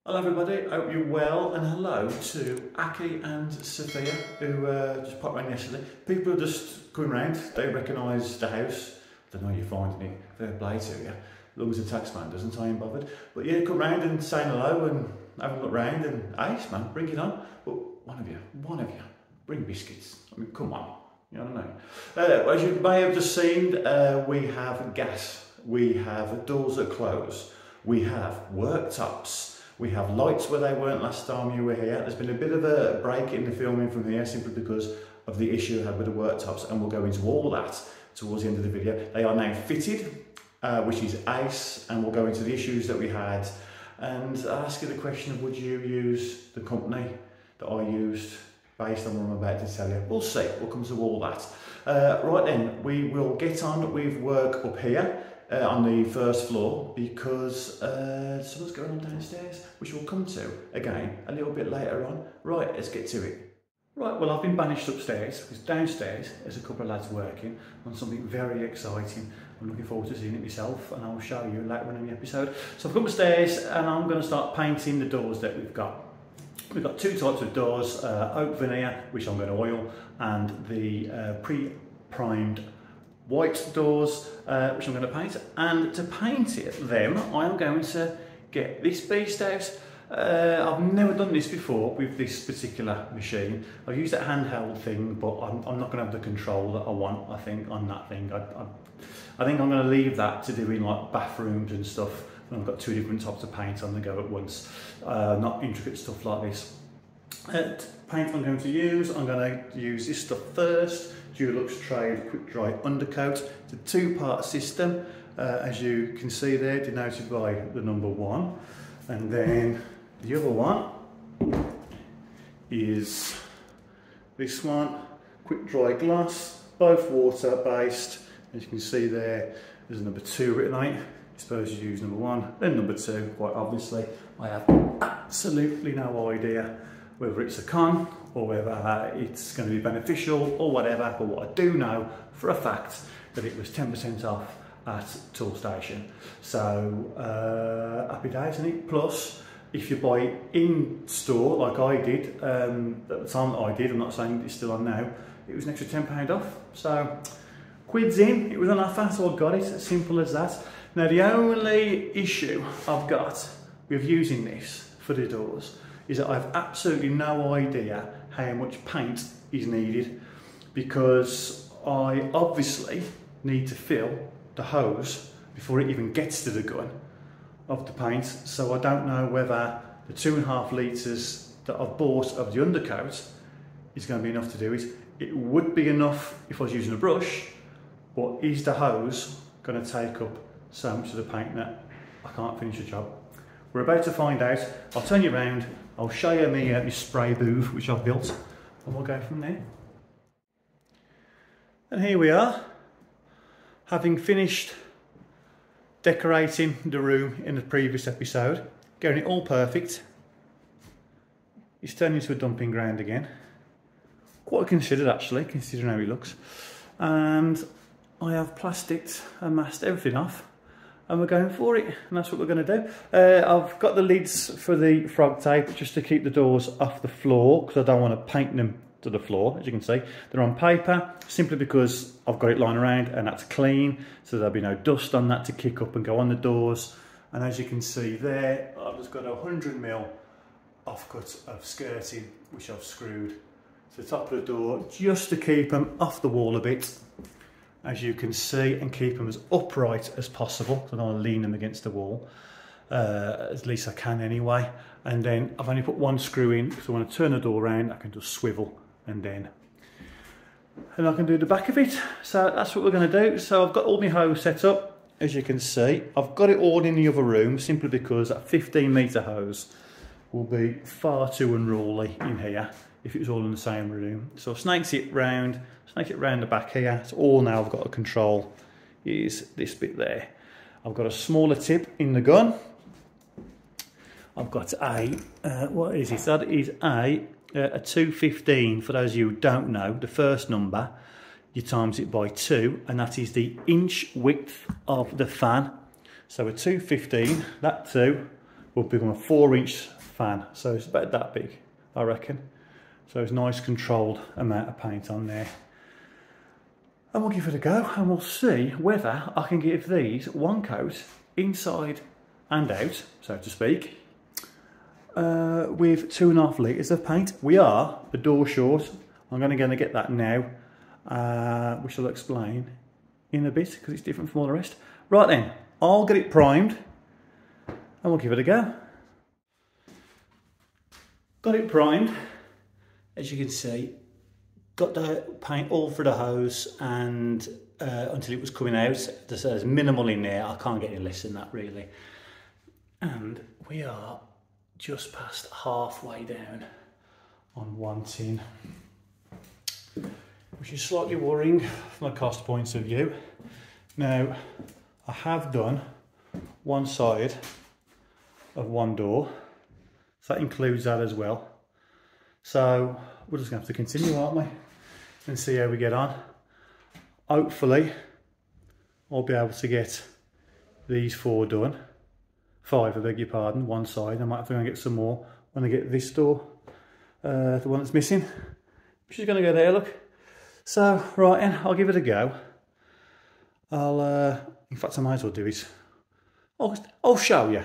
Hello everybody, hope you're well, and hello to Aki and Sophia who just popped round yesterday. People are just coming round, they recognise the house. I don't know how you're finding it, fair play to you. As long as the taxman doesn't, I ain't bothered. But yeah, come round and say hello and have a look round and ace man, bring it on. But one of you, bring biscuits. I mean, come on, you know what I mean? As you may have just seen, we have gas, we have doors that close, we have worktops. We have lights where they weren't last time you were here. There's been a bit of a break in the filming from here simply because of the issue I had with the worktops, and we'll go into all that towards the end of the video. They are now fitted, which is ace, and we'll go into the issues that we had and ask you the question of would you use the company that I used based on what I'm about to tell you. We'll see, we'll come to all that. Right then, we will get on with work up here. On the first floor because something's going on downstairs, which we'll come to again a little bit later on. Right, let's get to it. Right, well, I've been banished upstairs because downstairs there's a couple of lads working on something very exciting. I'm looking forward to seeing it myself, and I'll show you later on in the episode. So I've come upstairs and I'm going to start painting the doors that we've got. We've got two types of doors, oak veneer, which I'm going to oil, and the pre-primed white doors, which I'm going to paint. And to paint them, I am going to get this beast out. I've never done this before with this particular machine. I've used that handheld thing, but I'm not going to have the control that I want, I think, on that thing. I think I'm going to leave that to doing like bathrooms and stuff. And I've got two different types of paint on the go at once, not intricate stuff like this. Paint I'm going to use, I'm going to use this stuff first. Dulux Trade Quick Dry Undercoat. It's a two-part system, as you can see there, denoted by the number 1. And then the other one is this one, Quick Dry Gloss, both water-based. As you can see there, there's a number 2 written on it. I suppose you use number 1, then number 2, quite obviously. I have absolutely no idea whether it's a con or whether it's going to be beneficial or whatever, but what I do know for a fact that it was 10% off at Toolstation. So happy days, isn't it? Plus, if you buy it in store like I did, at the time that I did, I'm not saying it's still on now, it was an extra £10 off. So quids in, it was on offer, so I got it, as simple as that. Now the only issue I've got with using this for the doors is that I have absolutely no idea how much paint is needed, because I obviously need to fill the hose before it even gets to the gun of the paint. So I don't know whether the 2.5 litres that I've bought of the undercoat is going to be enough to do it. It would be enough if I was using a brush, but is the hose going to take up so much of the paint that I can't finish the job? We're about to find out. I'll turn you around, I'll show you my spray booth which I've built, and we'll go from there. And here we are, having finished decorating the room in the previous episode, getting it all perfect. It's turned into a dumping ground again. Quite considered actually, considering how it looks. And I have plasticked and masked everything off, and we're going for it, and that's what we're going to do. I've got the lids for the frog tape just to keep the doors off the floor, because I don't want to paint them to the floor. As you can see, they're on paper simply because I've got it lying around and that's clean, so there'll be no dust on that to kick up and go on the doors. And as you can see there, I've just got a 100mm offcut of skirting which I've screwed to the top of the door just to keep them off the wall a bit, as you can see, and keep them as upright as possible. So I don't want to lean them against the wall, at least I can anyway. And then I've only put one screw in, because when I turn the door around I can just swivel and I can do the back of it. So that's what we're going to do. So I've got all my hose set up, as you can see. I've got it all in the other room simply because that 15-metre hose will be far too unruly in here if it was all in the same room. So I've snaked it round the back here. So all now I've got to control is this bit there. I've got a smaller tip in the gun. I've got a, what is it? That is a 215, for those of you who don't know. The first number, you times it by 2, and that is the inch width of the fan. So a 215, that 2, will become a 4-inch fan. So it's about that big, I reckon. So it's a nice controlled amount of paint on there. And we'll give it a go and we'll see whether I can give these one coat inside and out, so to speak, with 2.5 litres of paint. We are a door short. I'm going to get that now, which I'll explain in a bit because it's different from all the rest. Right then, I'll get it primed and we'll give it a go. Got it primed, as you can see. Got the paint all through the hose and until it was coming out. There's minimal in there. I can't get any less than that really. And we are just past halfway down on one tin, which is slightly worrying from a cost point of view. Now, I have done one side of one door, so that includes that as well. So we're just going to have to continue, aren't we, and see how we get on. Hopefully, I'll be able to get these 4 done. 5, I beg your pardon, one side. I might have to go and get some more when I get this door, the one that's missing. She's going to go there, look. So, right then, I'll give it a go. In fact, I might as well do it. I'll show you.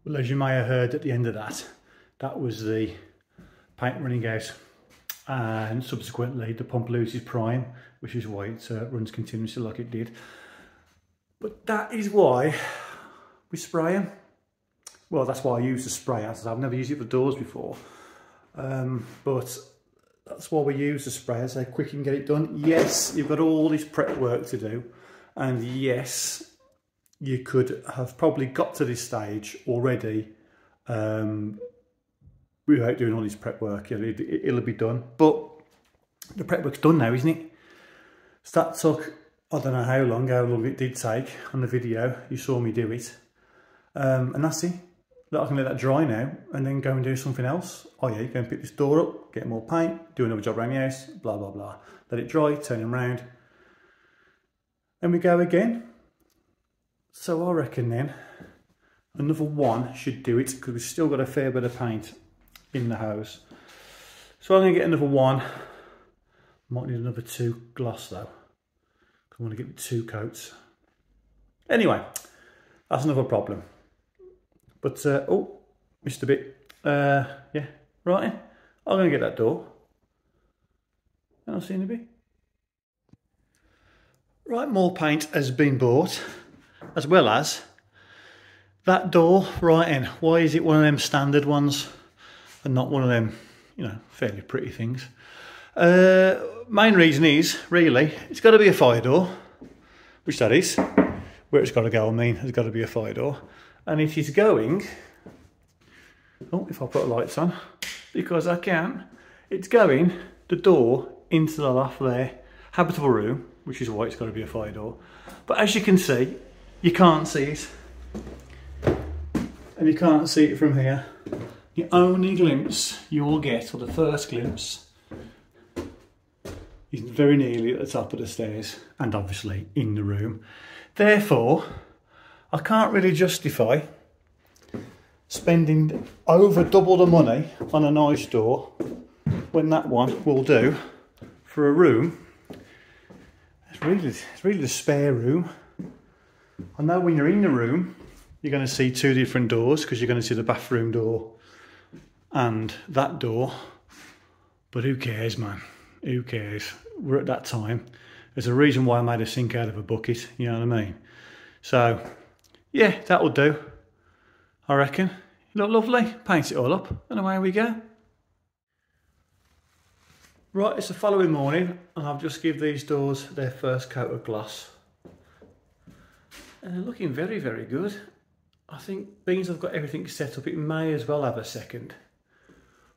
Well, as you may have heard at the end of that, that was the paint running out, and subsequently the pump loses prime, which is why it runs continuously like it did. But that is why we spray them. Well, that's why I use the sprayer. I've never used it for doors before, but that's why we use the sprayer, so quick and get it done. Yes, you've got all this prep work to do, and yes, you could have probably got to this stage already without doing all this prep work. It'll be done, but the prep work's done now, isn't it? So that took, I don't know how long it did take on the video. You saw me do it, and that's it. I can let that dry now and then go and do something else. Oh yeah, go and pick this door up, get more paint, do another job around the house, blah blah blah. Let it dry, turn it around, and we go again. So I reckon then another one should do it, because we've still got a fair bit of paint in the hose. So I'm going to get another one. Might need another 2 gloss though, because I want to get 2 coats. Anyway, that's another problem. But, oh, missed a bit. Yeah, right then. I'm going to get that door. And I'll see you in a bit. Right, more paint has been bought, as well as that door right in. Why is it one of them standard ones and not one of them, you know, fairly pretty things? Main reason is, really, it's got to be a fire door, which that is. Where it's got to go, I mean, there's got to be a fire door. And it is going, oh, if I put the lights on, because I can, it's going, the door into the loft there, habitable room, which is why it's got to be a fire door. But as you can see, you can't see it. And you can't see it from here. The only glimpse you will get, or the first glimpse, is very nearly at the top of the stairs, and obviously in the room. Therefore, I can't really justify spending over double the money on a nice door when that one will do for a room. It's really the spare room. I know when you're in the room, you're going to see two different doors because you're going to see the bathroom door and that door. But who cares, man? Who cares? We're at that time. There's a reason why I made a sink out of a bucket, you know what I mean? So, yeah, that'll do, I reckon. Look lovely, paint it all up, and away we go. Right, it's the following morning, and I've just given these doors their first coat of gloss. And they're looking very, very good. I think, being as I've got everything set up, it may as well have a second.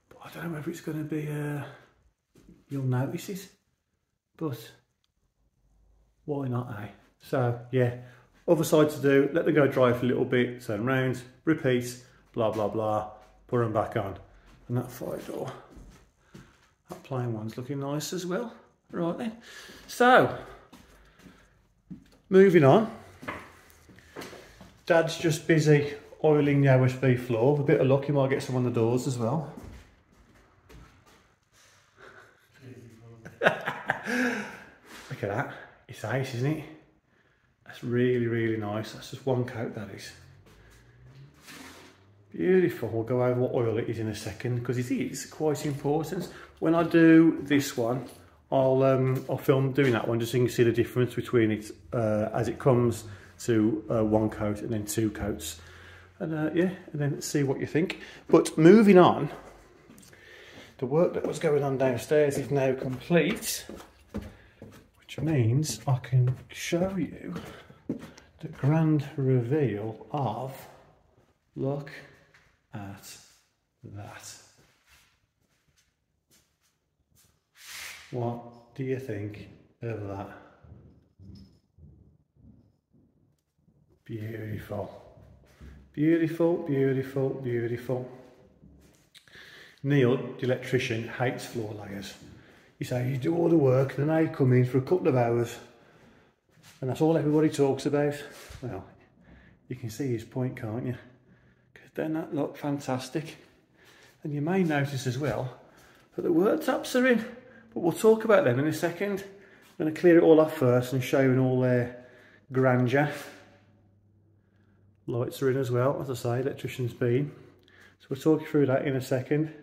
But I don't know if it's going to be, you'll notice it. But, why not, eh? So, yeah, other side to do, let them go dry for a little bit, turn round, repeat, blah, blah, blah, put them back on. And that fire door, that plain one's looking nice as well. Right then. So, moving on. Dad's just busy oiling the OSB floor. With a bit of luck, he might get some on the doors as well. Look at that. It's ace, isn't it? That's really, really nice. That's just one coat, that is. Beautiful. We'll go over what oil it is in a second because it is quite important. When I do this one, I'll film doing that one just so you can see the difference between it as it comes to one coat and then two coats. And yeah, and then see what you think. But moving on, the work that was going on downstairs is now complete, which means I can show you the grand reveal of, look at that. What do you think of that? Beautiful. Beautiful, beautiful, beautiful. Neil, the electrician, hates floor layers. He says you do all the work, then they come in for a couple of hours, and that's all everybody talks about. Well, you can see his point, can't you? Because then that look fantastic. And you may notice as well that the worktops are in, but we'll talk about them in a second. I'm going to clear it all off first and show you in all their grandeur. Lights are in as well, as I say, electrician's been. So we'll talk you through that in a second.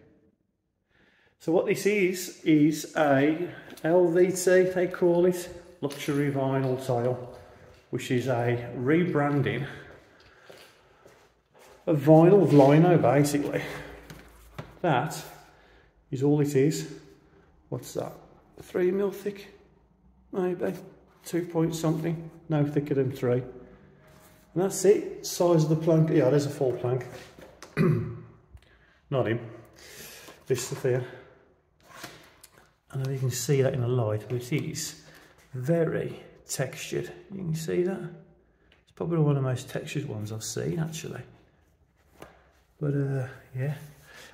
So what this is a LVT, they call it, luxury vinyl tile, which is a rebranding of vinyl lino basically. That is all it is. What's that? 3mm thick? Maybe. 2 point something. No thicker than 3. And that's it. Size of the plank. Yeah, there's a full plank. Not him. This Sophia. I know you can see that in the light, but it is very textured. You can see that. It's probably one of the most textured ones I've seen actually. But yeah,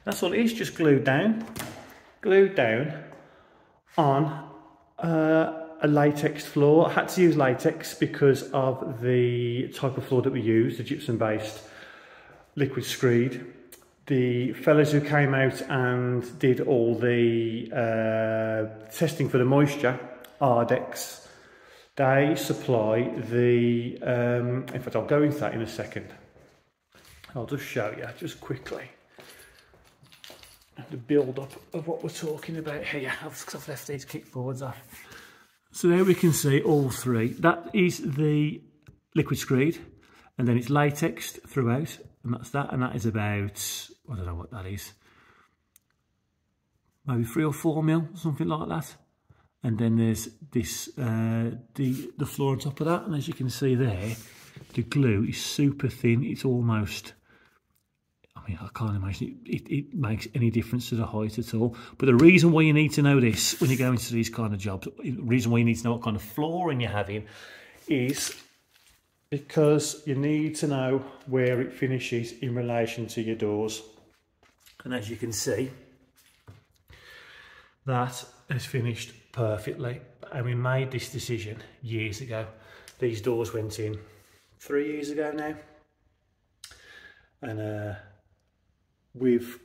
that's all it is. Just glued down on a latex floor. I had to use latex because of the type of floor that we use, the gypsum based liquid screed. The fellas who came out and did all the testing for the moisture, Ardent, they supply the, in fact I'll go into that in a second. I'll just show you, just quickly, the build up of what we're talking about here. I've left these kickboards off. So there we can see all three. That is the liquid screed, and then it's latexed throughout, and that's that, and that is about, I don't know what that is, maybe 3 or 4 mil, something like that. And then there's this, the floor on top of that, and as you can see there, the glue is super thin. It's almost, I mean, I can't imagine it makes any difference to the height at all. But the reason why you need to know this when you go into these kind of jobs, the reason why you need to know what kind of flooring you're having is because you need to know where it finishes in relation to your doors. And as you can see, that has finished perfectly. And we made this decision years ago. These doors went in 3 years ago now. And with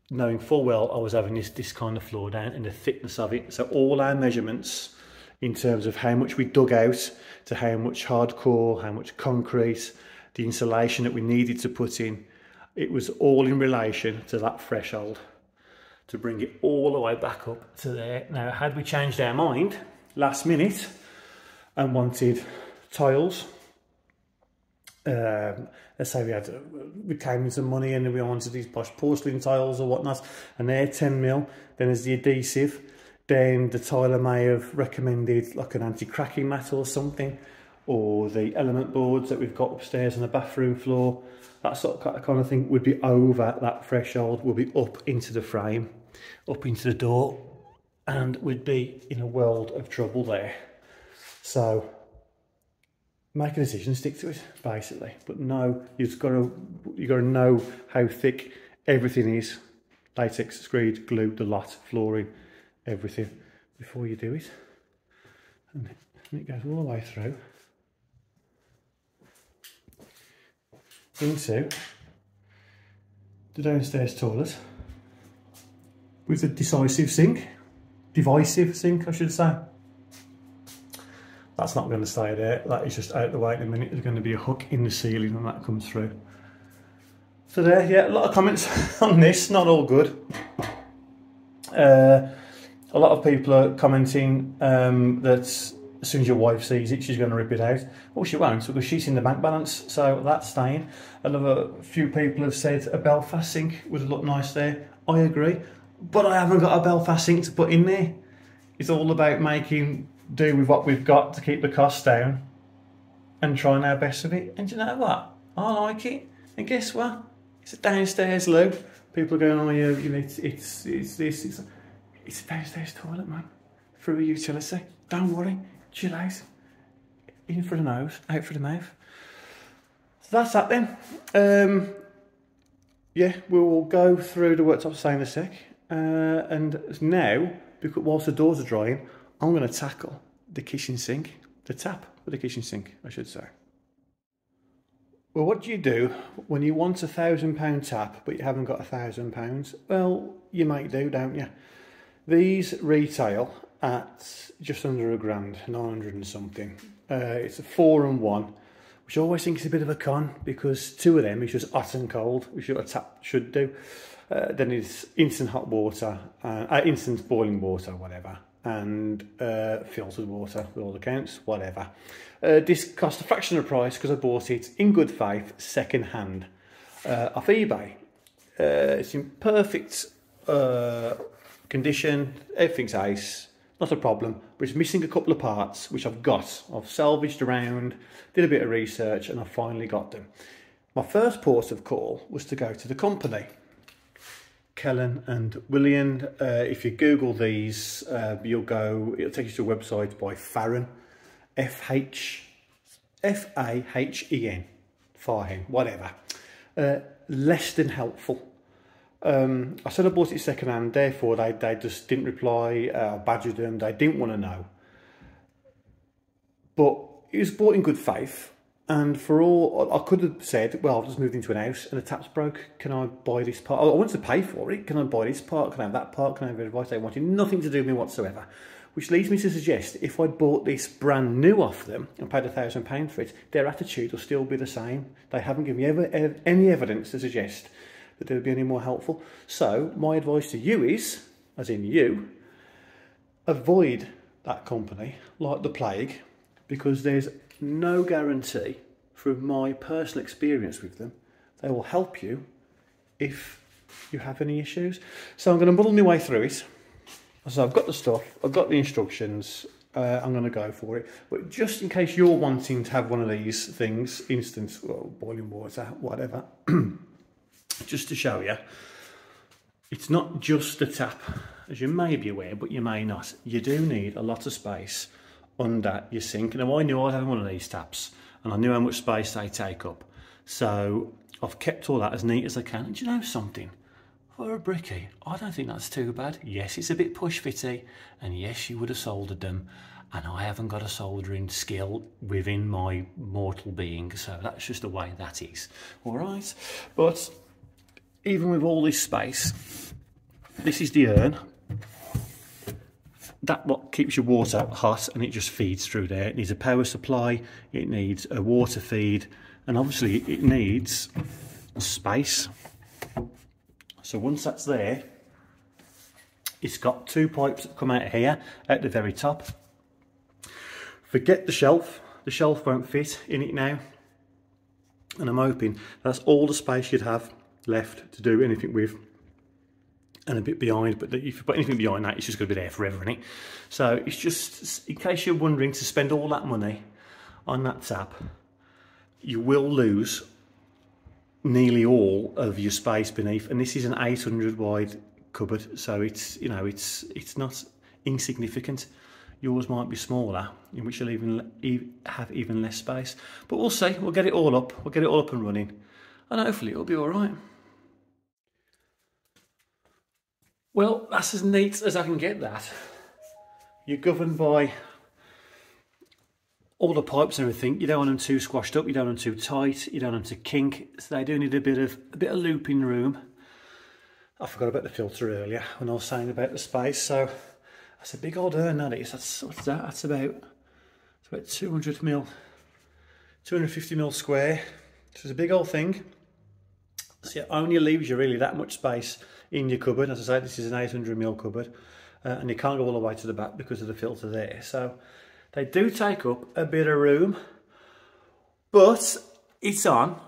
knowing full well I was having this kind of floor down and the thickness of it. So all our measurements in terms of how much we dug out to how much hardcore, how much concrete, the insulation that we needed to put in, it was all in relation to that threshold to bring it all the way back up to there. Now, had we changed our mind last minute and wanted tiles, let's say we came with some money and we wanted these posh porcelain tiles or whatnot, and they're 10mm, then there's the adhesive, then the tiler may have recommended like an anti-cracking mat or something, or the element boards that we've got upstairs on the bathroom floor, that sort of kind of thing would be over that threshold, would be up into the frame, up into the door, and we'd be in a world of trouble there. So make a decision, stick to it, basically. But no, you've got to know how thick everything is. Latex, screed, glue, the lot, flooring, everything, before you do it. And it goes all the way through into the downstairs toilet with a divisive sink, I should say. That's not going to stay there, that is just out the way in a minute. There's going to be a hook in the ceiling and that comes through. So there, yeah, a lot of comments on this, not all good. A lot of people are commenting that as soon as your wife sees it, she's going to rip it out. Well, she won't, because she's in the bank balance, so that's staying. Another few people have said a Belfast sink would look nice there. I agree, but I haven't got a Belfast sink to put in there. It's all about making do with what we've got to keep the costs down and trying our best with it. And you know what? I like it. And guess what? It's a downstairs loo. People are going, oh yeah, you know, it's a downstairs toilet, man. Through a utility. Don't worry. Chill out. In for the nose, out for the mouth. So that's that then. Yeah, we will go through the worktops in a sec. And now, because whilst the doors are drying, I'm going to tackle the kitchen sink, the tap for the kitchen sink, I should say. Well, what do you do when you want £1,000 tap, but you haven't got £1,000? Well, you might do, don't you? These retail at just under £1,000, 900 and something. It's a 4-in-1, which I always think is a bit of a con, because 2 of them is just hot and cold, which a tap should do. Then it's instant hot water, instant boiling water, whatever, and filtered water with all accounts, whatever. This cost a fraction of the price because I bought it in good faith, second hand, off eBay. It's in perfect condition, everything's ace, not a problem, but it's missing a couple of parts, which I've got. I've salvaged around, did a bit of research, and I finally got them. My first port of call was to go to the company, Kellen and William. If you Google these, it'll take you to a website by Farren, F-A-H-E-N, Farhen, whatever. Less than helpful. I said I bought it second hand, therefore they just didn't reply. I badgered them, they didn't want to know. But it was bought in good faith. And for all, I could have said, well, I've just moved into an house and the tap's broke. Can I buy this part? I wanted to pay for it. Can I buy this part? Can I have that part? Can I have advice? They wanted nothing to do with me whatsoever. Which leads me to suggest, if I'd bought this brand new off them and paid £1,000 for it, their attitude will still be the same. They haven't given me any evidence to suggest that they would be any more helpful. So my advice to you is, as in you, avoid that company like the plague, because there's no guarantee from my personal experience with them they will help you if you have any issues. So I'm going to muddle my way through it. So I've got the stuff, I've got the instructions, I'm going to go for it. But just in case you're wanting to have one of these things, instant, well, boiling water, whatever, just to show you, it's not just a tap, as you may be aware, but you may not. You do need a lot of space under your sink. Now, I knew I'd have one of these taps, and I knew how much space they take up. So I've kept all that as neat as I can. And do you know something? For a brickie, I don't think that's too bad. Yes, it's a bit push fitty, and yes, you would have soldered them, and I haven't got a soldering skill within my mortal being, so that's just the way that is. All right, but even with all this space, this is the urn. That what keeps your water hot, and it just feeds through there. It needs a power supply, it needs a water feed, and obviously it needs space. So once that's there, it's got two pipes that come out here at the very top. Forget the shelf won't fit in it now. And I'm hoping that's all the space you'd have left to do anything with. And a bit behind, but if you put anything behind that, it's just going to be there forever, isn't it? So it's just, in case you're wondering, to spend all that money on that tap, you will lose nearly all of your space beneath. And this is an 800 wide cupboard, so it's, you know, it's not insignificant. Yours might be smaller, in which you'll even have even less space. But we'll see. We'll get it all up. We'll get it all up and running, and hopefully it'll be all right. Well, that's as neat as I can get that. You're governed by all the pipes and everything. You don't want them too squashed up, you don't want them too tight, you don't want them to kink. So they do need a bit of looping room. I forgot about the filter earlier when I was saying about the space. So that's a big old urn, that is. What's that? That's about 200 mil, 250 mil square. So it's a big old thing. So it only leaves you really that much space in your cupboard. As I say, this is an 800 mil cupboard, and you can't go all the way to the back because of the filter there. So they do take up a bit of room, but it's on.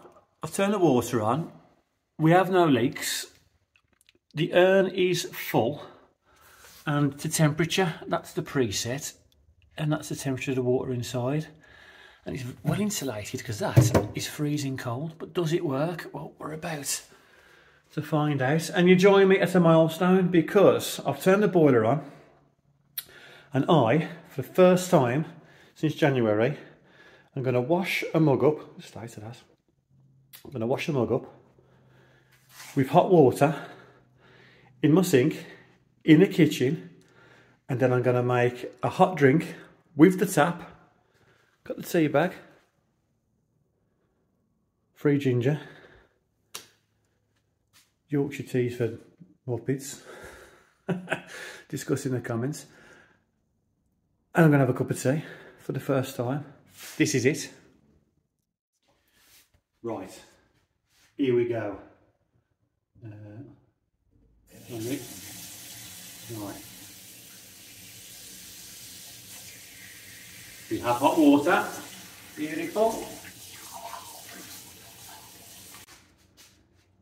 I've turned the water on. We have no leaks. The urn is full, and the temperature, that's the preset, and that's the temperature of the water inside. And it's well insulated because that is freezing cold. But does it work? Well, we're about to find out. And you join me at a milestone because I've turned the boiler on, and I, for the first time since January, I'm going to wash a mug up. Just stay to that. I'm going to wash a mug up with hot water in my sink, in the kitchen, and then I'm going to make a hot drink with the tap. Got the tea bag, free ginger, Yorkshire teas for Muppets, discuss in the comments, and I'm going to have a cup of tea for the first time. This is it. Right, here we go. Right. We have hot water. Beautiful.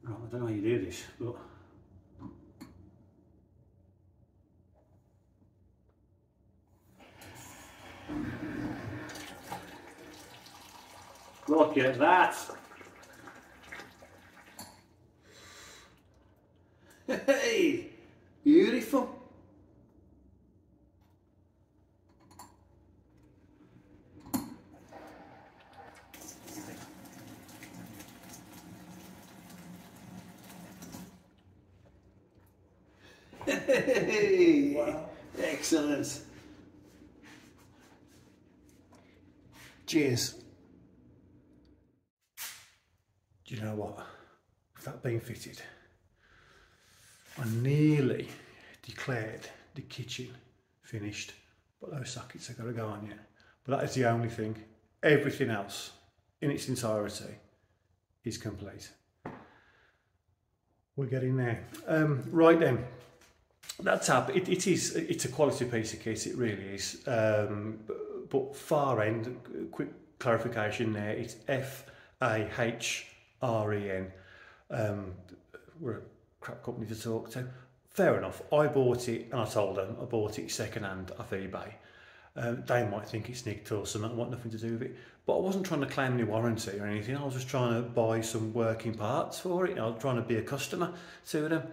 Oh, I don't know how you do this, but look at that. Hey, beautiful. Hey, wow. Excellent. Cheers. Do you know what? With that being fitted, I nearly declared the kitchen finished, but those sockets have got to go on yet. But that is the only thing. Everything else in its entirety is complete. We're getting there. Right then, that tap, it's a quality piece of kit, it really is. But far end, quick clarification there, it's F-A-H-R-E-N. We're a crap company to talk to. Fair enough, I bought it and I told them I bought it second hand off eBay. They might think it's nicked or something, I want nothing to do with it. But I wasn't trying to claim any warranty or anything, I was just trying to buy some working parts for it. I was trying to be a customer to them,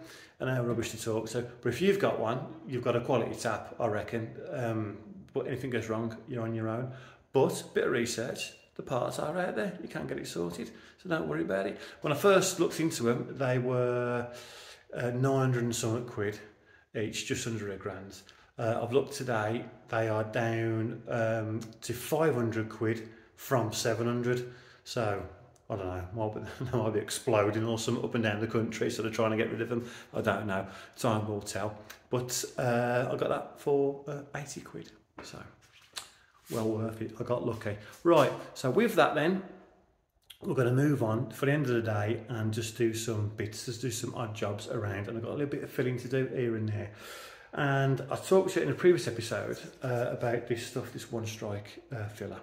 and how rubbish to talk. So, but if you've got one, you've got a quality tap, I reckon. But anything goes wrong, you're on your own. But a bit of research, the parts are out there, you can get it sorted, so don't worry about it. When I first looked into them, they were 900 and something quid each, just under £1,000. I've looked today, they are down to 500 quid from 700. So I don't know, they might be exploding or something up and down the country, sort of trying to get rid of them. I don't know, time will tell. But I got that for 80 quid, so well worth it. I got lucky. Right, so with that then, we're going to move on for the end of the day and just do some bits, just do some odd jobs around, and I've got a little bit of filling to do here and there. And I talked to you in a previous episode about this stuff, this one strike filler.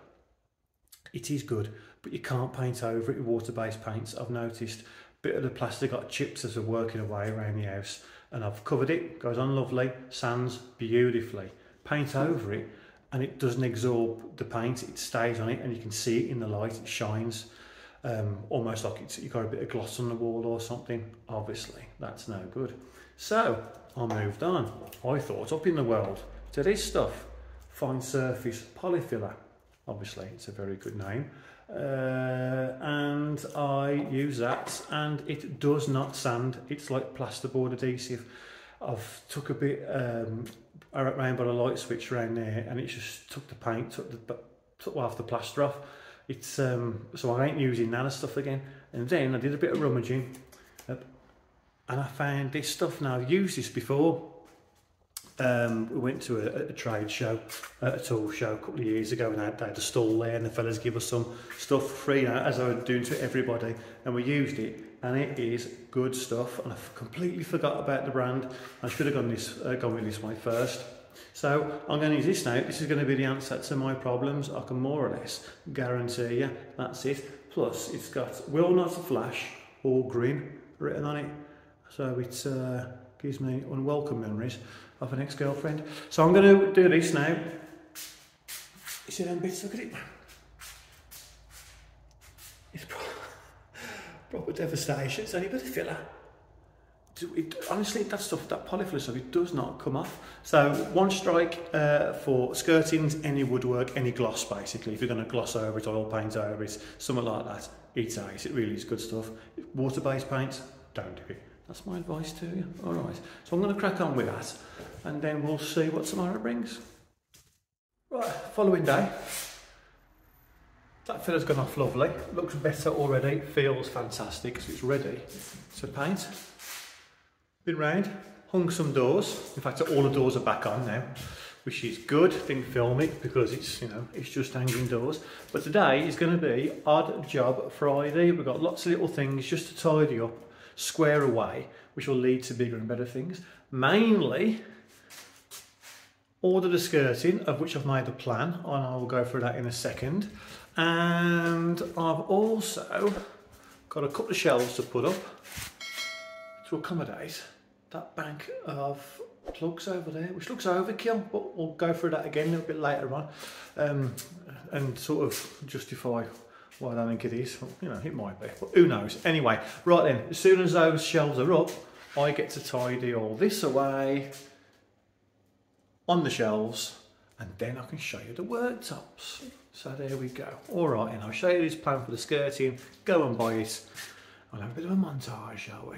It is good, but you can't paint over it with water-based paints. I've noticed a bit of the plastic got chips as we're working away around the house, and I've covered it, goes on lovely, sands beautifully. Paint over it and it doesn't absorb the paint, it stays on it, and you can see it in the light, it shines. Almost like you've got a bit of gloss on the wall or something. Obviously that's no good. So I moved on. I thought up in the world to this stuff, fine surface polyfiller. Obviously it's a very good name, and I use that, and it does not sand. It's like plasterboard adhesive. I've took a bit around by the light switch around there, and it just took the paint, took half the plaster off. It's so I ain't using that stuff again. And then I did a bit of rummaging, and I found this stuff. Now I've used this before. We went to a trade show, a tool show a couple of years ago, and they had a stall there, and the fellas give us some stuff for free, as I was doing to everybody, and we used it, and it is good stuff. And I completely forgot about the brand. I should have gone with this way first. So I'm going to use this now. This is going to be the answer to my problems. I can more or less guarantee you that's it. Plus it's got will not flash or grin written on it, so it gives me unwelcome memories of an ex-girlfriend. So I'm going to do this now. You see them bits? Look at it. It's proper devastation. It's only a bit of filler. Honestly, that stuff, that polyfiller stuff, it does not come off. So one strike for skirtings, any woodwork, any gloss basically. If you're going to gloss over it, oil paint over it, something like that, it's ace. It really is good stuff. Water-based paints, don't do it. That's my advice to you. All right, so I'm going to crack on with that, and then we'll see what tomorrow brings. Right, following day. That filler's gone off lovely. Looks better already. Feels fantastic because it's ready to paint. Been round, hung some doors. In fact, all the doors are back on now, which is good. Didn't film it because it's, it's just hanging doors. But today is going to be Odd Job Friday. We've got lots of little things just to tidy up, square away, which will lead to bigger and better things. Mainly, order the skirting, of which I've made a plan, and I will go through that in a second. And I've also got a couple of shelves to put up to accommodate that bank of plugs over there, which looks overkill, but we'll go through that again a little bit later on, and sort of justify why I don't think it is. Well, it might be, but who knows. Anyway, right then, as soon as those shelves are up, I get to tidy all this away on the shelves, and then I can show you the worktops. So there we go. All right, and I'll show you this plan for the skirting. Go and buy it. I'll have a bit of a montage, shall we?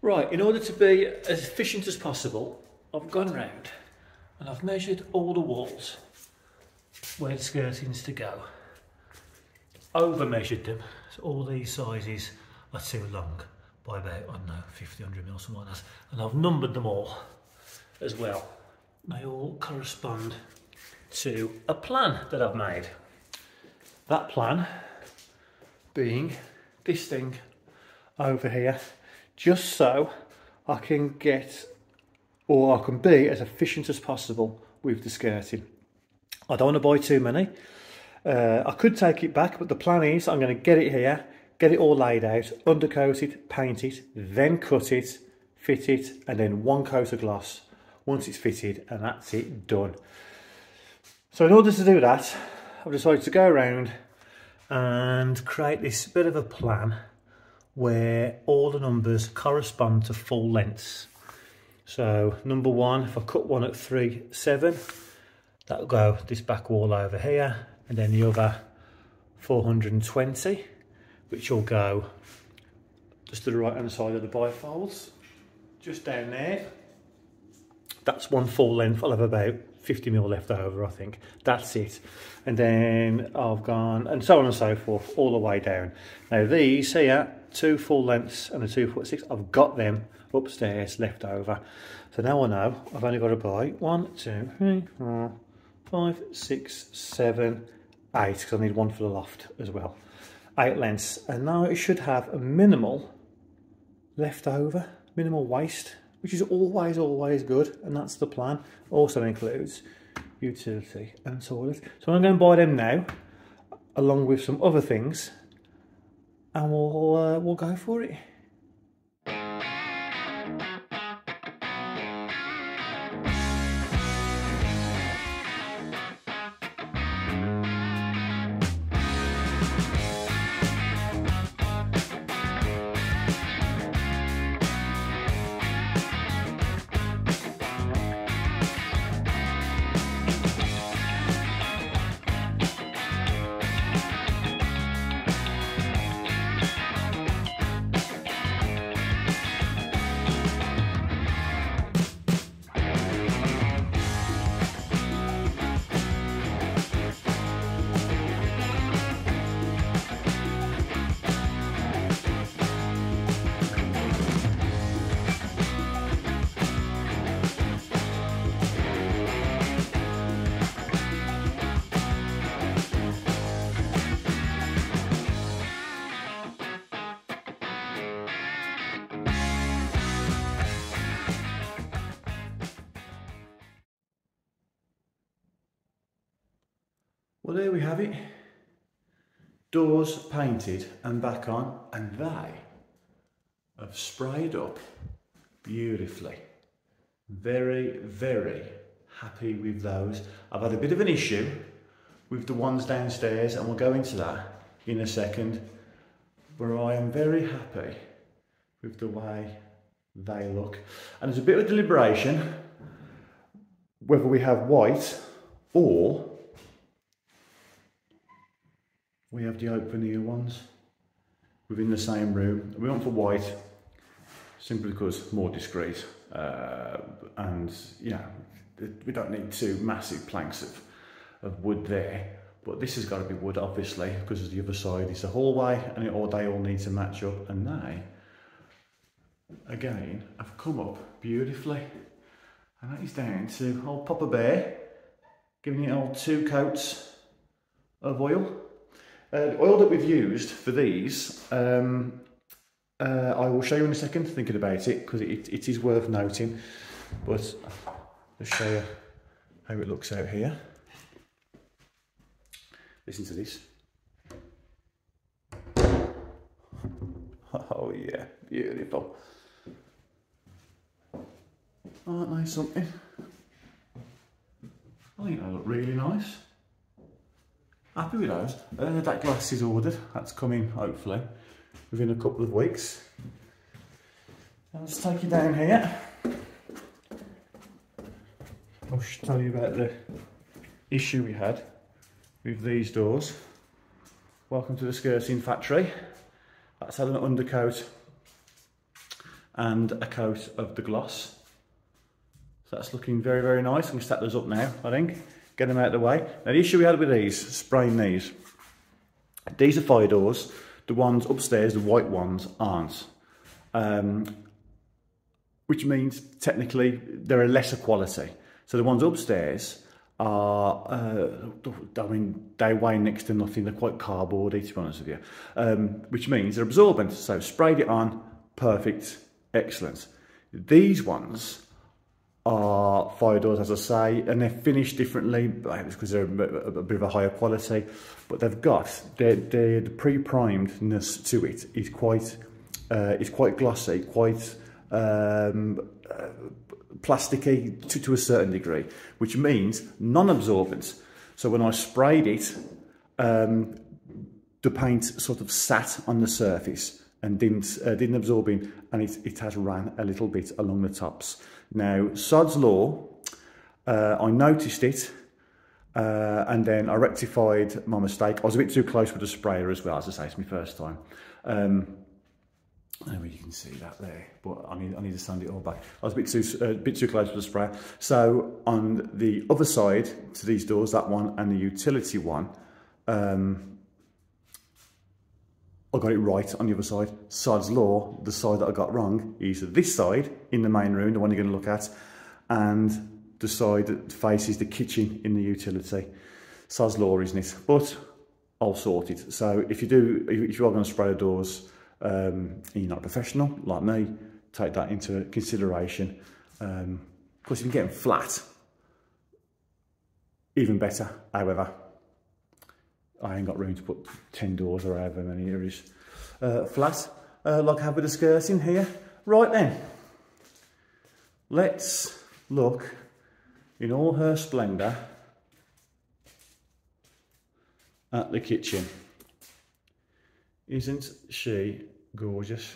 Right, in order to be as efficient as possible, I've gone round and I've measured all the walls where the skirting's to go. Over measured them, so all these sizes are too long by about, I don't know, 50, 100 mil, something like that. And I've numbered them all as well. They all correspond to a plan that I've made. That plan being this thing over here, just so I can get, or I can be as efficient as possible with the skirting. I don't want to buy too many. I could take it back, but the plan is I'm going to get it here, get it all laid out, undercoat it, paint it, then cut it, fit it, and then one coat of gloss. once it's fitted, and that's it, done. So in order to do that, I've decided to go around and create this bit of a plan where all the numbers correspond to full lengths. So number 1, if I cut one at 3.7, that'll go this back wall over here, and then the other 420, which will go just to the right hand side of the bifolds, just down there. That's one full length. I'll have about 50mm left over, I think. That's it. And then I've gone, and so on and so forth, all the way down. Now these here, 2 full lengths and a 2'6", I've got them upstairs left over. So now I know I've only got to buy 1, 2, 3, 4, 5, 6, 7, 8, because I need one for the loft as well. 8 lengths, and now it should have a minimal left over, minimal waste, which is always good, and that's the plan. Also includes utility and toilet. So I'm going to buy them now, along with some other things, and we'll go for it. Well, there we have it. Doors painted and back on, and they have sprayed up beautifully. Very, very happy with those. I've had a bit of an issue with the ones downstairs, and we'll go into that in a second, but I am very happy with the way they look. And there's a bit of deliberation whether we have white or we have the open ear ones within the same room. We went for white simply because more discreet, and yeah, we don't need 2 massive planks of wood there. But this has got to be wood, obviously, because the other side is the hallway, and they all need to match up. And they, again, have come up beautifully. And that is down to old Papa Bear giving it all 2 coats of oil. The oil that we've used for these, I will show you in a second, thinking about it, because it is worth noting. But I'll show you how it looks out here. Listen to this. Oh yeah, beautiful. Aren't they something? I think they look really nice. Happy with those. That glass is ordered. That's coming hopefully within a couple of weeks. Now let's take you down here. I'll tell you about the issue we had with these doors. Welcome to the skirting factory. That's had an undercoat and a coat of the gloss. So that's looking very, very nice. I'm going to stack those up now, I think. Get them out of the way. Now the issue we had with these, spraying these are fire doors. The ones upstairs, the white ones, aren't. Which means technically they're a lesser quality. So the ones upstairs are, I mean, they weigh next to nothing. They're quite cardboardy, to be honest with you. Which means they're absorbent. So sprayed it on, perfect, excellent. These ones are fire doors, as I say, and they're finished differently because they're a bit of a higher quality, but they've got the pre-primedness to it is quite glossy, quite plasticky to a certain degree, which means non-absorbent. So when I sprayed it, the paint sort of sat on the surface and didn't absorb in, and it has ran a little bit along the tops. Now, sod's law, I noticed it, and then I rectified my mistake. I was a bit too close with the sprayer as well, as I say, it's my first time. Maybe you can see that there, but I need to sand it all back. I was a bit too close with the sprayer. So on the other side to these doors, that one and the utility one, I got it right on the other side. Sod's law, the side that I got wrong is this side in the main room, the one you're going to look at, and the side that faces the kitchen in the utility. Sod's law, isn't it? But I'll sort it. So if you are going to spray the doors, and you're not a professional like me, take that into consideration. Of course, if you can get them flat, even better. However, I ain't got room to put 10 doors or however many there is flat, like I have with the skirting here. Right then, let's look in all her splendour at the kitchen. Isn't she gorgeous?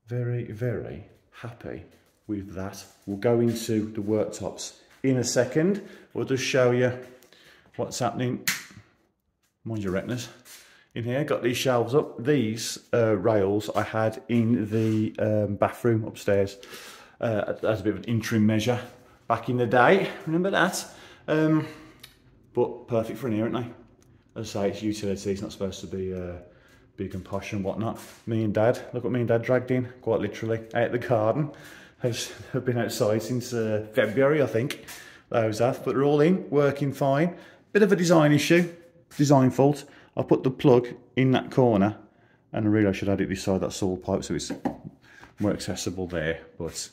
Very, very happy with that. We'll go into the worktops in a second. We'll just show you what's happening. Mind your retinas. In here, got these shelves up. These rails I had in the bathroom upstairs as a bit of an interim measure back in the day. Remember that? But perfect for in here, aren't they? As I say, it's utility. It's not supposed to be big and posh and whatnot. Me and Dad, look what me and Dad dragged in, quite literally, out the garden. Have been outside since February, I think. Those have, but they're all in, working fine. Bit of a design issue. Design fault. I put the plug in that corner, and I really I should add it this side, that saw pipe, so it's more accessible there. But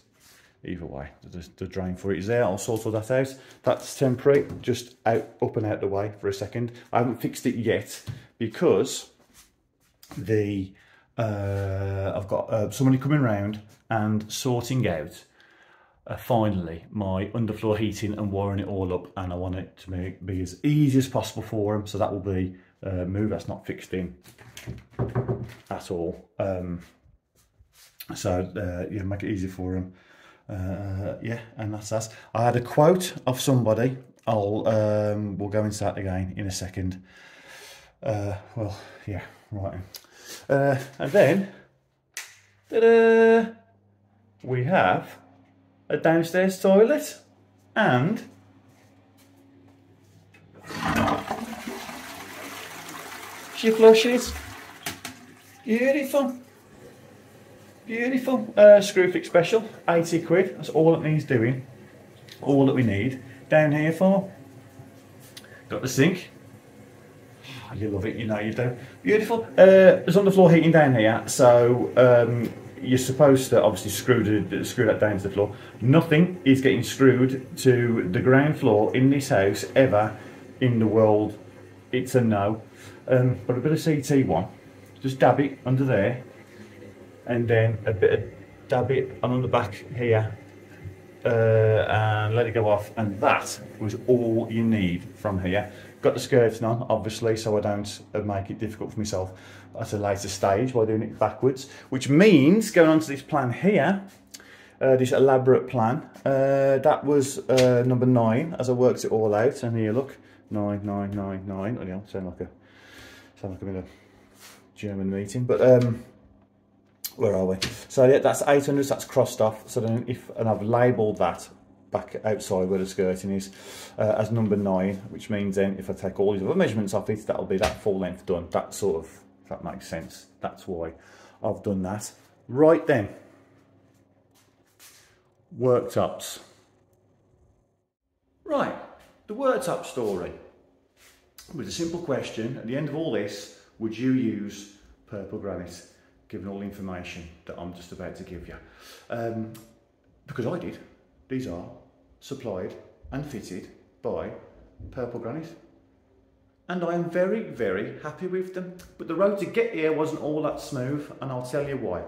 either way, the drain for it is there. I'll sort all that out. That's temporary, just up and out the way for a second. I haven't fixed it yet because I've got somebody coming round and sorting out finally my underfloor heating and wiring it all up, and I want it to be as easy as possible for them. So that will be move that's not fixed in at all. Yeah, make it easy for them. Yeah, and that's that. I had a quote of somebody. We'll go into that again in a second. Well, yeah, right. And then we have a downstairs toilet and she flushes. Beautiful. Beautiful. Screw fix special, 80 quid. That's all it needs doing. All that we need. Down here for. Got the sink. Oh, you love it, you know you do. Beautiful. There's underfloor heating down here, so you're supposed to obviously screw that down to the floor. Nothing is getting screwed to the ground floor in this house ever in the world. It's a no. But a bit of CT1. Just dab it under there. And then a bit of dab it on the back here and let it go off, and that was all you need from here. Got the skirting on obviously, so I don't make it difficult for myself at a later stage by doing it backwards, which means going on to this plan here, this elaborate plan, that was number 9 as I worked it all out. And here look, 9, 9, 9, 9. Oh, yeah, sound like a bit of German meeting, but where are we? So yeah, that's 800, that's crossed off. So then and I've labelled that back outside where the skirting is as number 9, which means then if I take all these other measurements off it, that'll be that full length done. That sort of, if that makes sense. That's why I've done that. Right then, worktops. Right, the worktop story. With a simple question, at the end of all this, would you use purple granite? Given all the information that I'm just about to give you. Because I did. These are supplied and fitted by Purple Granite. And I am very, very happy with them. But the road to get here wasn't all that smooth, and I'll tell you why.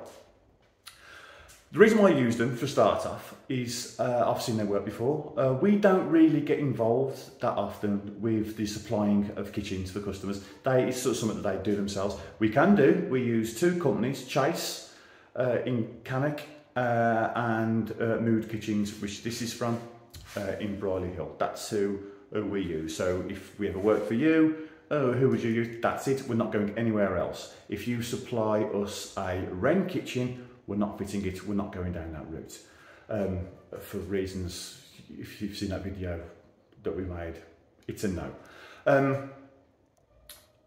The reason why I use them for start off is I've seen their work before. We don't really get involved that often with the supplying of kitchens for customers. It's sort of something that they do themselves. We can do. We use two companies, Chase in Cannock and Mood Kitchens, which this is from in Brierley Hill. That's who we use. So if we ever work for you, who would you use? That's it. We're not going anywhere else. If you supply us a Wren kitchen, we're not fitting it, we're not going down that route. For reasons, if you've seen that video that we made, it's a no. And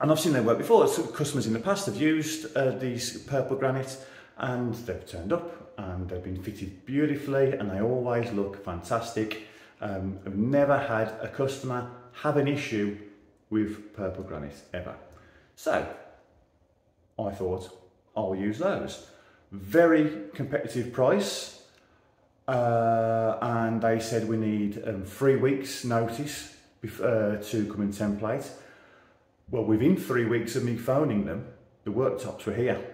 I've seen their work before. So customers in the past have used these purple granite and they've turned up and they've been fitted beautifully and they always look fantastic. I've never had a customer have an issue with purple granite ever. So I thought I'll use those. Very competitive price, and they said we need 3 weeks notice to come and template. Well, within 3 weeks of me phoning them, the worktops were here.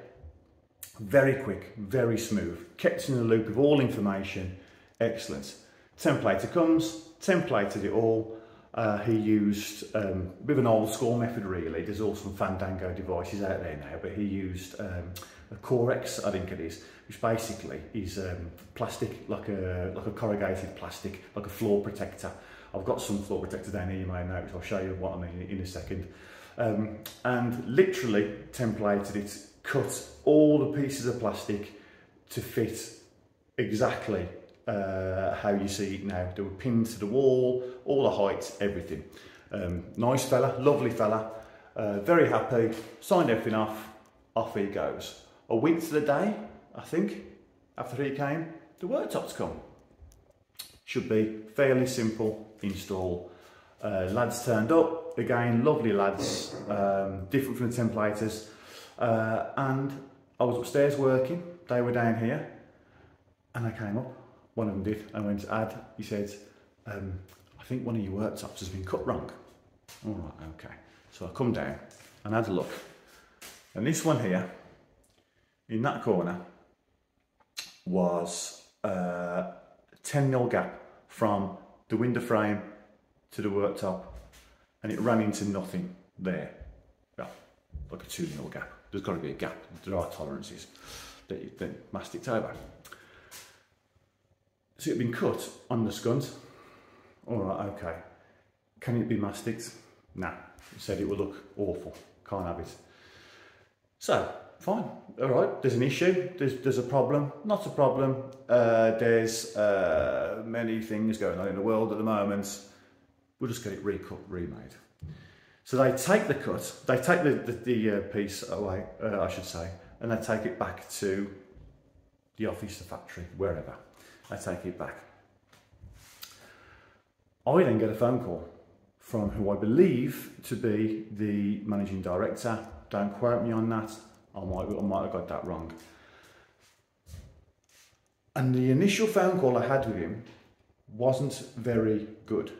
Very quick, very smooth, kept in the loop of all information, excellent. Templater comes, templated it all. He used with an old school method really. There's all some Fandango devices out there now, but he used a Corex, I think it is, which basically is plastic, like a corrugated plastic, like a floor protector. I've got some floor protector down here, you may know, which I'll show you what I mean in a second. And literally templated it, cut all the pieces of plastic to fit exactly how you see it now. They were pinned to the wall, all the heights, everything. Nice fella, lovely fella, very happy, signed everything off he goes. A week to the day, I think, after he came, the worktops come. Should be fairly simple install. Lads turned up, again, lovely lads, different from the templators. And I was upstairs working, they were down here, and I came up. One of them did. I went to Ad. He said, I think one of your worktops has been cut wrong. All right, okay. So I come down and had a look. And this one here, in that corner, was a 10mm gap from the window frame to the worktop, and it ran into nothing there. Well, like a 2mm gap. There's got to be a gap. There are tolerances that you then masticed over. So it had been cut on the scunt. All right, okay. Can it be masticed? Nah, it said it would look awful. Can't have it. So, fine. All right, there's an issue. There's a problem. Not a problem. There's many things going on in the world at the moment. We'll just get it recut, remade. So they take the cut, they take the piece away, I should say, and they take it back to the office, the factory, wherever. I take it back. I then get a phone call from who I believe to be the managing director. Don't quote me on that. I might have got that wrong. And the initial phone call I had with him wasn't very good.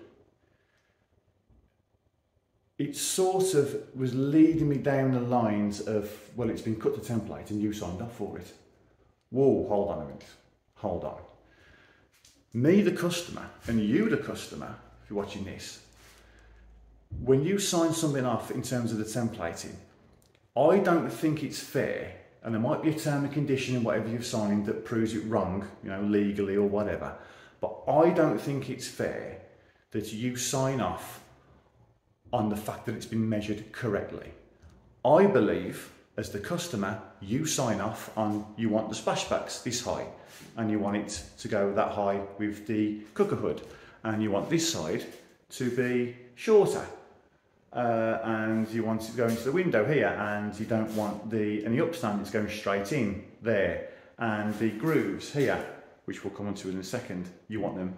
It sort of was leading me down the lines of, well, it's been cut to template and you signed up for it. Whoa, hold on a minute. Hold on. Me, the customer, and you, the customer, if you're watching this, when you sign something off in terms of the templating, I don't think it's fair, and there might be a term and condition in whatever you've signed that proves it wrong, you know, legally or whatever, but I don't think it's fair that you sign off on the fact that it's been measured correctly. I believe, as the customer, you sign off on you want the splashbacks this high, and you want it to go that high with the cooker hood, and you want this side to be shorter, and you want it to go into the window here, and you don't want the upstand is going straight in there, and the grooves here, which we'll come on to in a second, you want them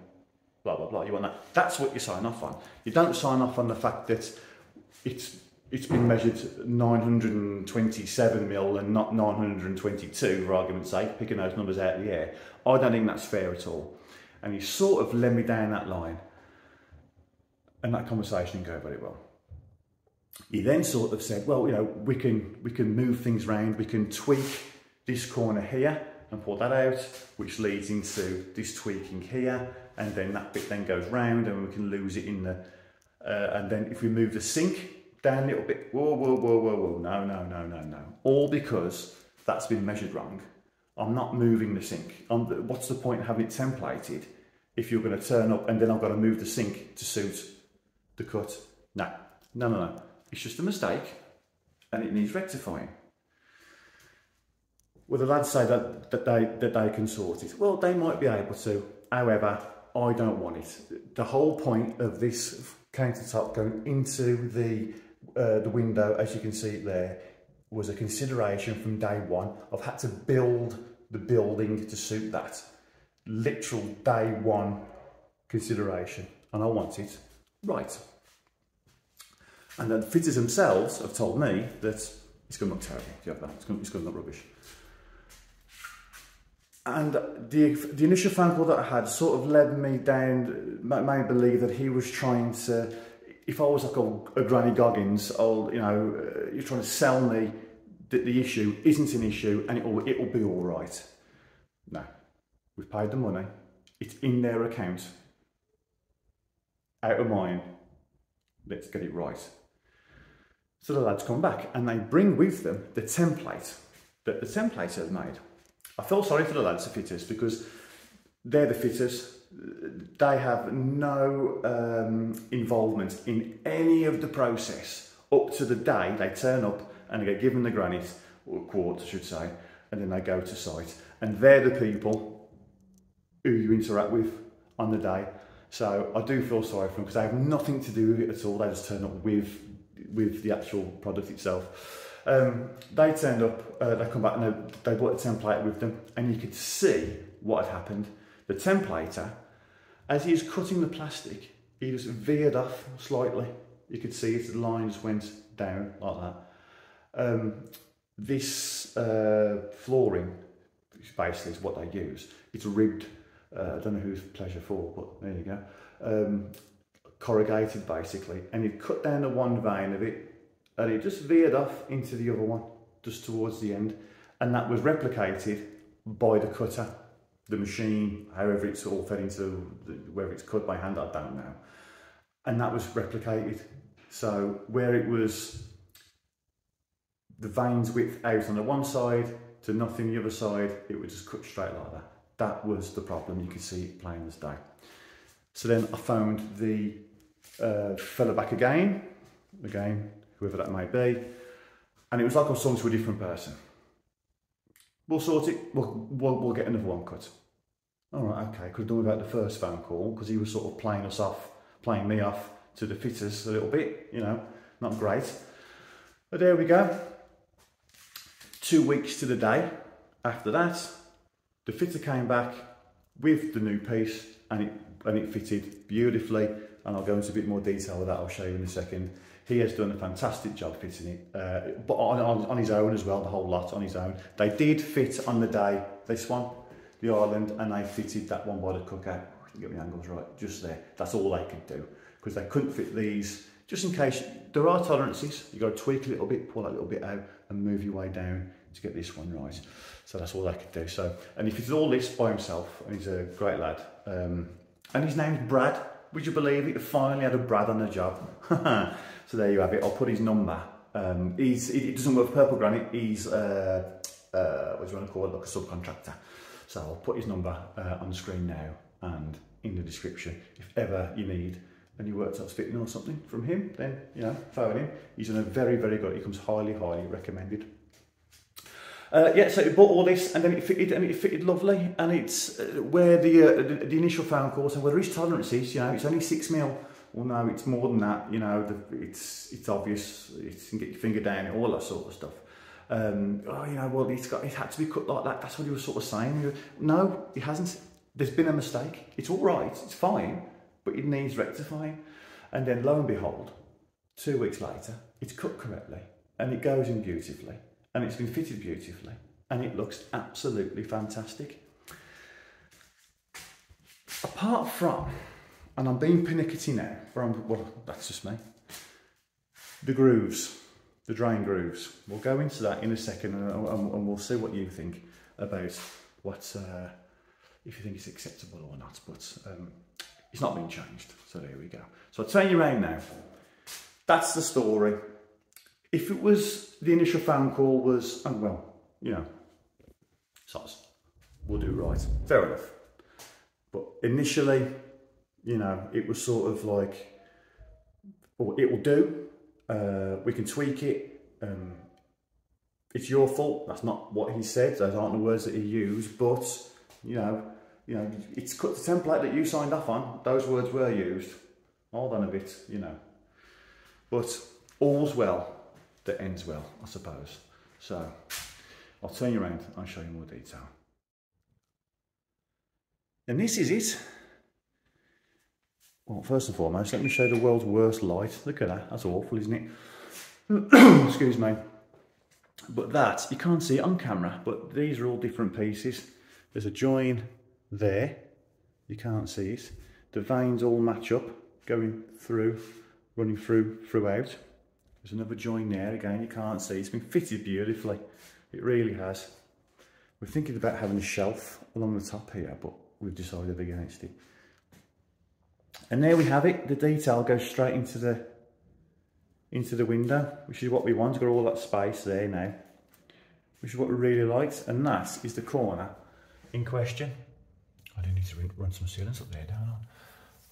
blah blah blah, you want that. That's what you sign off on. You don't sign off on the fact that it's been measured 927mm and not 922, for argument's sake, picking those numbers out of the air. I don't think that's fair at all. And he sort of led me down that line, and that conversation didn't go very well. He then sort of said, well, you know, we can move things around, we can tweak this corner here, and pull that out, which leads into this tweaking here, and then that bit then goes round and we can lose it in the, and then if we move the sink down a little bit, whoa, no. All because that's been measured wrong. I'm not moving the sink. What's the point of having it templated if you're going to turn up and then I've got to move the sink to suit the cut? No. It's just a mistake and it needs rectifying. Well, the lads say that they can sort it. Well, they might be able to. However, I don't want it. The whole point of this countertop going into the window, as you can see it there, was a consideration from day one. I've had to build the building to suit that. Literal day one consideration, and I want it right. And the fitters themselves have told me that it's going to look terrible. Do you have that? It's going to look rubbish. And the initial phone call that I had sort of led me down, made me believe that he was trying to, if I was like a Granny Goggins, you're trying to sell me that the issue isn't an issue and it'll be all right. No, we've paid the money. It's in their account. Out of mine. Let's get it right. So the lads come back and they bring with them the template that the templater has made. I feel sorry for the lads, the fitters, because they're the fitters. They have no involvement in any of the process up to the day they turn up and they get given the granite, or quartz I should say, and then they go to site. And they're the people who you interact with on the day. So I do feel sorry for them because they have nothing to do with it at all. They just turn up with the actual product itself. They turned up, they come back and they brought the template with them, and you could see what had happened. The templater, as he was cutting the plastic, he just veered off slightly. You could see the line just went down like that. This flooring, which basically is what they use, it's ribbed. I don't know whose pleasure for, but there you go. Corrugated basically, and he'd cut down the one vein of it, and it just veered off into the other one, just towards the end, and that was replicated by the cutter, the machine, however it's all fed into, whether it's cut by hand, I don't know. And that was replicated. So where it was the veins width out on the one side to nothing the other side, it would just cut straight like that. That was the problem. You could see it plain as day. So then I phoned the fella back again, whoever that may be, and it was like I was talking to a different person. We'll sort it, we'll get another one cut. All right, okay, could have done without the first phone call because he was sort of playing me off to the fitters a little bit, not great. But there we go. 2 weeks to the day after that, the fitter came back with the new piece and it fitted beautifully, and I'll go into a bit more detail with that, I'll show you in a second. He has done a fantastic job fitting it, but on his own as well, the whole lot on his own. They did fit on the day, this one, the Ardent, and they fitted that one by the cooker. Get my angles right, just there. That's all they could do, because they couldn't fit these, just in case. There are tolerances, you've got to tweak a little bit, pull that little bit out, and move your way down to get this one right. So that's all they could do. So, and he fitted all this by himself, and he's a great lad. And his name's Brad. Would you believe it? Finally had a Brad on the job. So there you have it. I'll put his number. He doesn't work for Purple Granite. He's what do you want to call it? Like a subcontractor. So I'll put his number on the screen now and in the description. If ever you need a new worktops fitting or something from him, then phone him. He's done a very, very good. He comes highly, highly recommended. Yeah, so it bought all this, and then it fitted lovely, and it's where the initial phone call, so where there is tolerances, it's only 6 mil. Well, no, it's more than that. It's obvious. You can get your finger down it, all that sort of stuff. Well, it had to be cut like that. That's what he was sort of saying. No, it hasn't. There's been a mistake. It's all right. It's fine, but it needs rectifying. And then lo and behold, 2 weeks later, it's cut correctly, and it goes in beautifully. And it's been fitted beautifully, and it looks absolutely fantastic. Apart from, and I'm being pernickety now, well, that's just me, the grooves, the drain grooves. We'll go into that in a second, and we'll see what you think about if you think it's acceptable or not, but it's not been changed. So there we go. So I'll turn you around now. That's the story. If it was, the initial phone call was, oh well, you know, soz, we'll do it right. Fair enough. But initially, you know, it was sort of like, well, it will do. We can tweak it. It's your fault. That's not what he said. Those aren't the words that he used. But you know, it's cut the template that you signed off on. Those words were used. Hold on a bit, you know. But all's well that ends well, I suppose. So I'll turn you around and I'll show you more detail. And this is it. Well, first and foremost, let me show you the world's worst light. Look at that. That's awful, isn't it? Excuse me. But that, you can't see it on camera, but these are all different pieces. There's a join there. You can't see it. The veins all match up, going through, running throughout. There's another join there, again, you can't see. It's been fitted beautifully. It really has. We're thinking about having a shelf along the top here, but we've decided against it. And there we have it. The detail goes straight into the window, which is what we want. We've got all that space there now, which is what we really liked. And that is the corner in question. I do need to run some sealants up there, don't I?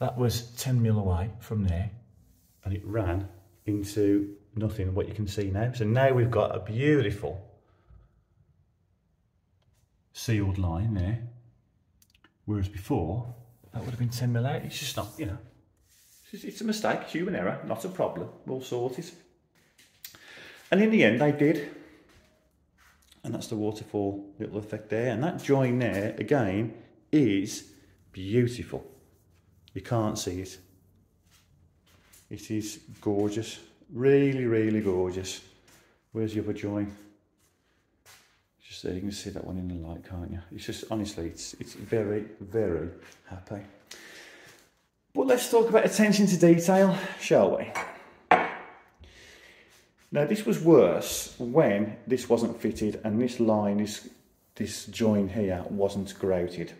That was 10mm away from there, and it ran into nothing, what you can see now. So now we've got a beautiful sealed line there, whereas before that would have been 10mm out. It's just not, you know, it's a mistake, human error, not a problem. We'll sort it. And in the end, they did. And that's the waterfall little effect there. And that join there, again, is beautiful. You can't see it. It is gorgeous. Really, really gorgeous. Where's the other join? Just there, you can see that one in the light, can't you? It's just, honestly, it's very, very happy. But let's talk about attention to detail, shall we? Now, this was worse when this wasn't fitted and this line, this join here wasn't grouted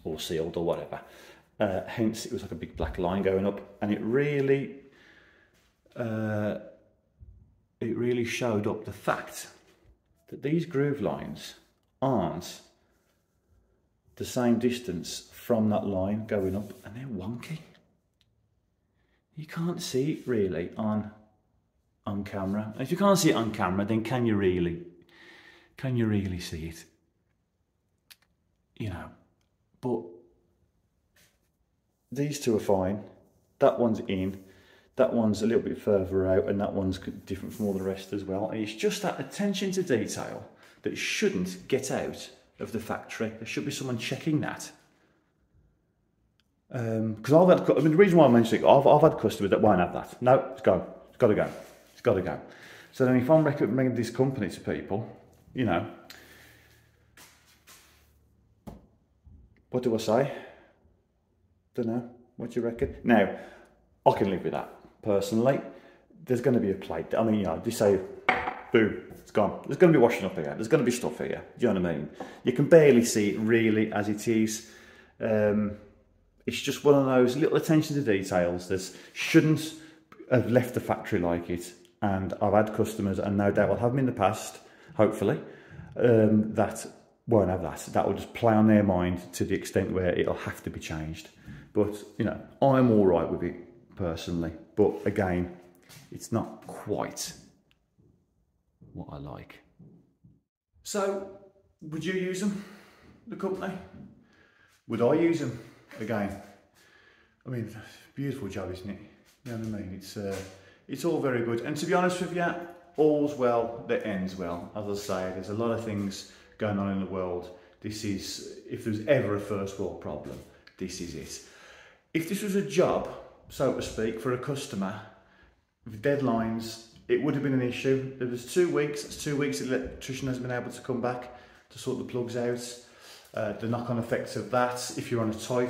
or sealed or whatever. Hence, it was like a big black line going up, and it really showed up the fact that these groove lines aren't the same distance from that line going up, and they're wonky. You can't see it really on camera. And if you can't see it on camera, then can you really see it? You know, but these two are fine. That one's in, that one's a little bit further out, and that one's different from all the rest as well. And it's just that attention to detail that shouldn't get out of the factory. There should be someone checking that. Because the reason why I mentioned it, I've had customers that won't have that. No, it's got to go. It's got to go. So then if I'm recommending this company to people, you know, what do I say? Don't know. What do you reckon? Now, I can live with that personally. There's going to be a plate. I mean, you know, just say, boom, it's gone. There's going to be washing up here. There's going to be stuff here. Do you know what I mean? You can barely see it really as it is. It's just one of those little attention to details that shouldn't have left the factory like it. And I've had customers, and no doubt I'll have them in the past, hopefully, that won't have that. That will just play on their mind to the extent where it'll have to be changed. But, you know, I'm all right with it personally. But again, it's not quite what I like. So, would you use them, the company? Would I use them? Again, I mean, beautiful job, isn't it? You know what I mean? It's all very good. And to be honest with you, all's well that ends well. As I say, there's a lot of things going on in the world. This is, if there's ever a first world problem, this is it. If this was a job, so to speak, for a customer, with deadlines, it would have been an issue. There was 2 weeks, that's 2 weeks the electrician has been able to come back to sort the plugs out. The knock-on effects of that, if you're on a tight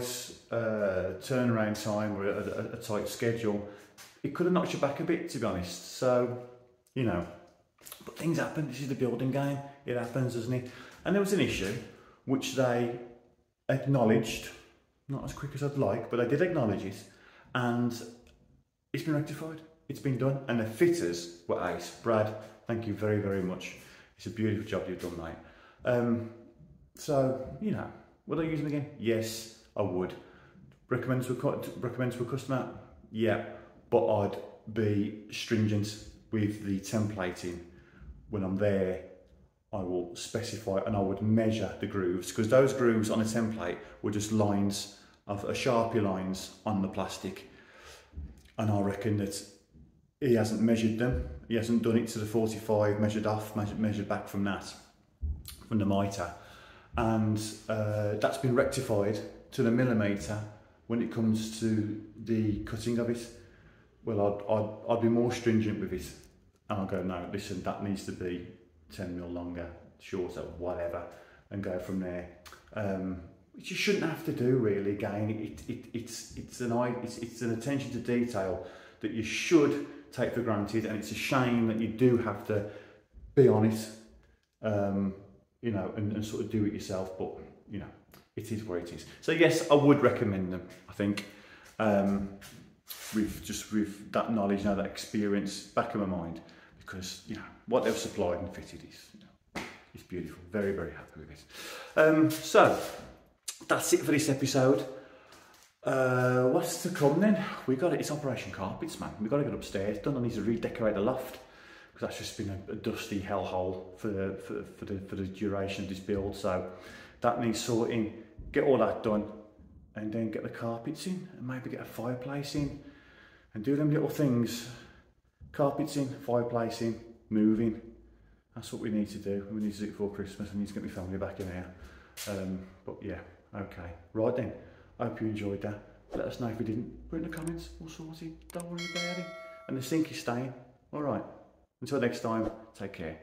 turnaround time or a tight schedule, it could have knocked you back a bit, to be honest. So, you know, but things happen. This is the building game. It happens, doesn't it? And there was an issue which they acknowledged, not as quick as I'd like, but they did acknowledge it, and it's been rectified. It's been done, and the fitters were ace. Brad, thank you very, very much. It's a beautiful job you've done, mate. So, you know, would I use them again? Yes, I would. Recommend to a customer? Yeah, but I'd be stringent with the templating. When I'm there, I will specify and I would measure the grooves, because those grooves on a template were just lines of Sharpie lines on the plastic, and I reckon that he hasn't measured them. He hasn't done it to the 45, measured off, measured back from that, from the mitre, and that's been rectified to the millimetre when it comes to the cutting of it. Well, I'd be more stringent with it, and I'll go, no, listen, that needs to be 10mm longer, shorter, whatever, and go from there. Which you shouldn't have to do, really. Again, it's an attention to detail that you should take for granted, and it's a shame that you do have to be on it, you know, and sort of do it yourself. But you know, it is where it is. So yes, I would recommend them. I think with that knowledge now, that experience back in my mind, because you know what they've supplied and fitted is, you know, it's beautiful. Very, very happy with it. So that's it for this episode. What's to come then? We got it. It's Operation Carpets, man. We got to get upstairs. Done. I need to redecorate the loft, because that's just been a dusty hellhole for the duration of this build. So that needs sorting. Get all that done, and then get the carpets in, and maybe get a fireplace in, and do them little things. Carpets in, fireplace in, moving. That's what we need to do. We need to do it before Christmas. I need to get my family back in here. But yeah, okay. Right then. I hope you enjoyed that. Let us know if you didn't. Put it in the comments. We'll sort it. Don't worry about it. And the sink is staying. All right. Until next time, take care.